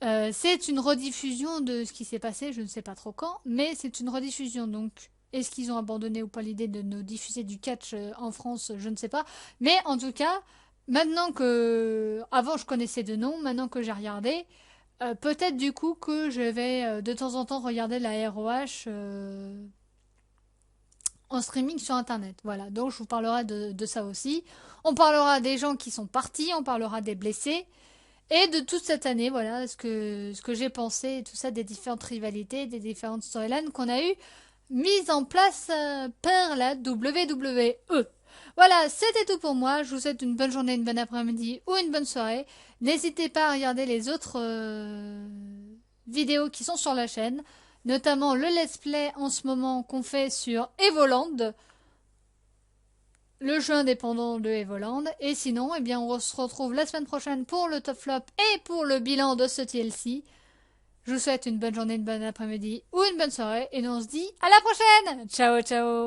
C'est une rediffusion de ce qui s'est passé, je ne sais pas trop quand, mais c'est une rediffusion. Donc, est-ce qu'ils ont abandonné ou pas l'idée de nous diffuser du catch en France? Je ne sais pas. Mais en tout cas, maintenant que... Avant, je connaissais de nom, maintenant que j'ai regardé, peut-être du coup que je vais de temps en temps regarder la ROH en streaming sur internet. Voilà, donc je vous parlerai de ça aussi. On parlera des gens qui sont partis, on parlera des blessés et de toute cette année, voilà, ce que j'ai pensé et tout ça, des différentes rivalités, des différentes storylines qu'on a eu mises en place par la WWE. Voilà, c'était tout pour moi. Je vous souhaite une bonne journée, une bonne après-midi ou une bonne soirée. N'hésitez pas à regarder les autres vidéos qui sont sur la chaîne, notamment le let's play en ce moment qu'on fait sur Evoland, le jeu indépendant de Evoland. Et sinon, eh bien, on se retrouve la semaine prochaine pour le top flop et pour le bilan de ce TLC. Je vous souhaite une bonne journée, une bonne après-midi ou une bonne soirée et nous on se dit à la prochaine. Ciao, ciao.